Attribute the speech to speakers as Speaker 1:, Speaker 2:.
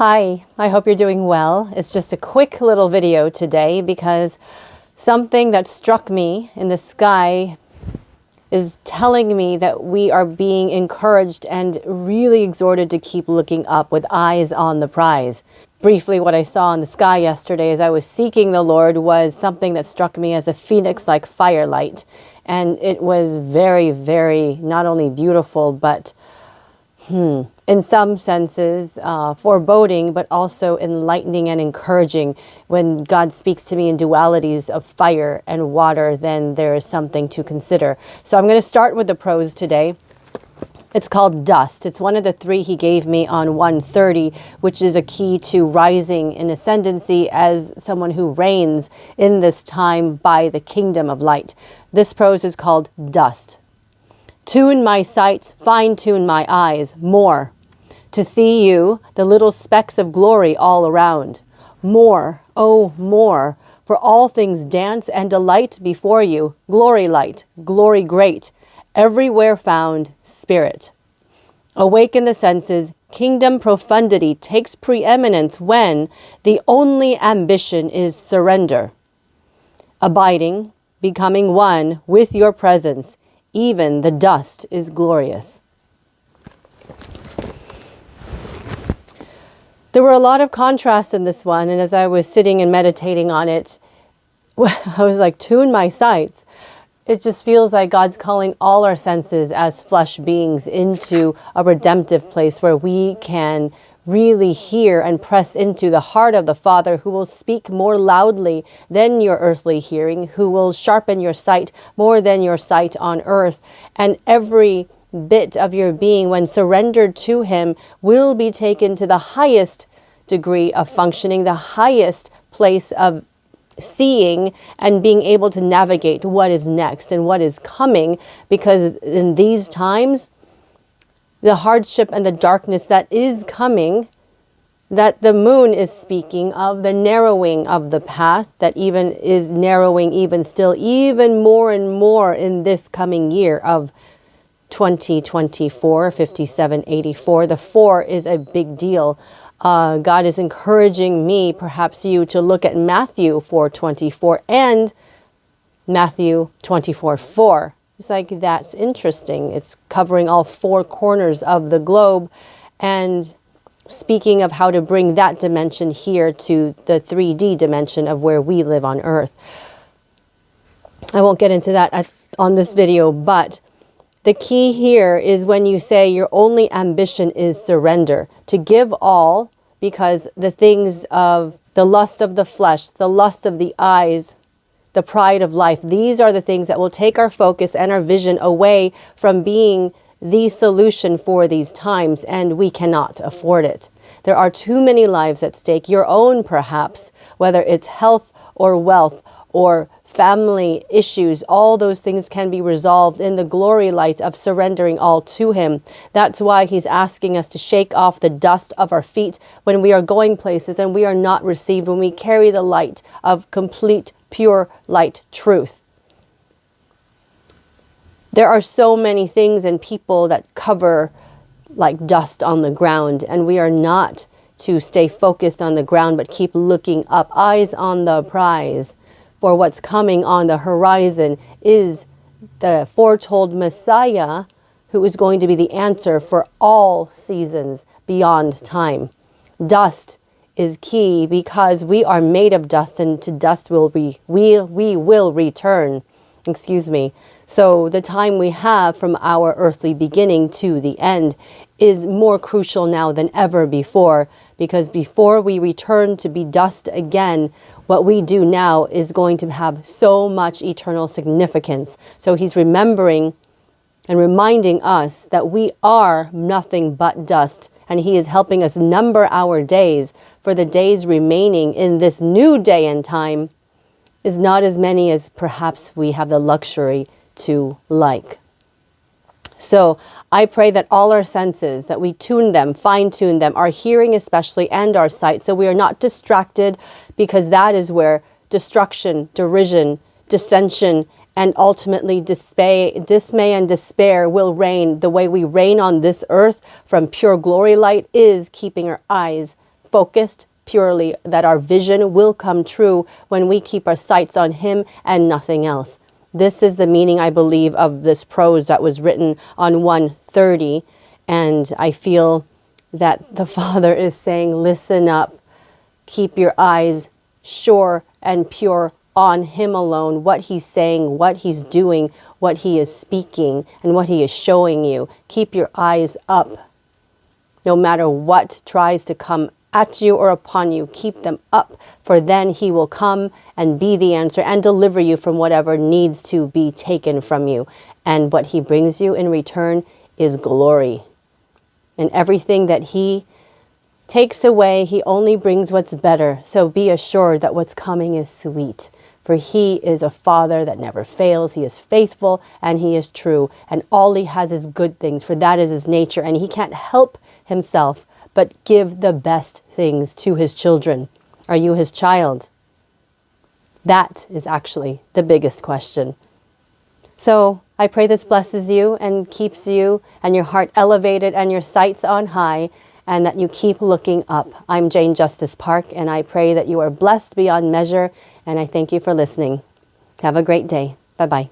Speaker 1: Hi, I hope you're doing well. It's just a quick little video today because something that struck me in the sky is telling me that we are being encouraged and really exhorted to keep looking up with eyes on the prize. Briefly, what I saw in the sky yesterday as I was seeking the Lord was something that struck me as a phoenix-like firelight. And it was very, very not only beautiful, but in some senses, foreboding, but also enlightening and encouraging. When God speaks to me in dualities of fire and water, then there is something to consider. So I'm going to start with the prose today. It's called Dust. It's one of the three he gave me on 130, which is a key to rising in ascendancy as someone who reigns in this time by the kingdom of light. This prose is called Dust. Tune my sight, fine-tune my eyes, more, to see you, the little specks of glory all around. More, oh, more, for all things dance and delight before you, glory light, glory great, everywhere found, spirit. Awaken the senses, kingdom profundity takes preeminence when the only ambition is surrender. Abiding, becoming one with your presence, even the dust is glorious. There were a lot of contrasts in this one, and as I was sitting and meditating on it, I was like, tune my sights. It just feels like God's calling all our senses as flesh beings into a redemptive place where we can really hear and press into the heart of the Father, who will speak more loudly than your earthly hearing, who will sharpen your sight more than your sight on earth. And every bit of your being, when surrendered to him, will be taken to the highest degree of functioning, the highest place of seeing and being able to navigate what is next and what is coming. Because in these times, the hardship and the darkness that is coming, that the moon is speaking of, the narrowing of the path that even is narrowing even still, even more and more in this coming year of 2024, 5784. The 4 is a big deal. God is encouraging me, perhaps you, to look at Matthew 4:24 and Matthew 24:4. It's like, that's interesting. It's covering all 4 corners of the globe and speaking of how to bring that dimension here to the 3D dimension of where we live on earth. I won't get into that on this video, but the key here is when you say your only ambition is surrender, to give all, because the things of the lust of the flesh, the lust of the eyes, the pride of life, these are the things that will take our focus and our vision away from being the solution for these times, and we cannot afford it. There are too many lives at stake, your own perhaps, whether it's health or wealth or family issues. All those things can be resolved in the glory light of surrendering all to him. That's why he's asking us to shake off the dust of our feet when we are going places and we are not received, when we carry the light of complete pure light truth. There are so many things and people that cover like dust on the ground, and we are not to stay focused on the ground but keep looking up, eyes on the prize. For what's coming on the horizon is the foretold Messiah, who is going to be the answer for all seasons beyond time. Dust is key because we are made of dust, and to dust we will return. So the time we have from our earthly beginning to the end is more crucial now than ever before, because before we return to be dust again, what we do now is going to have so much eternal significance. So he's remembering and reminding us that we are nothing but dust, and he is helping us number our days, for the days remaining in this new day and time is not as many as perhaps we have the luxury to like. So I pray that all our senses, that we tune them, fine-tune them, our hearing especially, and our sight, so we are not distracted, because that is where destruction, derision, dissension, and ultimately dismay and despair will reign. The way we reign on this earth from pure glory light is keeping our eyes focused purely, that our vision will come true when we keep our sights on Him and nothing else. This is the meaning, I believe, of this prose that was written on 1:30. And I feel that the Father is saying, listen up, keep your eyes sure and pure on Him alone, what He's saying, what He's doing, what He is speaking, and what He is showing you. Keep your eyes up. No matter what tries to come at you or upon you, keep them up, for then He will come and be the answer and deliver you from whatever needs to be taken from you. And what He brings you in return is glory. And everything that He takes away, He only brings what's better. So be assured that what's coming is sweet. For He is a Father that never fails. He is faithful and He is true. And all He has is good things, for that is His nature. And He can't help Himself but give the best things to His children. Are you His child? That is actually the biggest question. So I pray this blesses you and keeps you and your heart elevated and your sights on high, and that you keep looking up. I'm Jane Justice Park, and I pray that you are blessed beyond measure, and I thank you for listening. Have a great day. Bye-bye.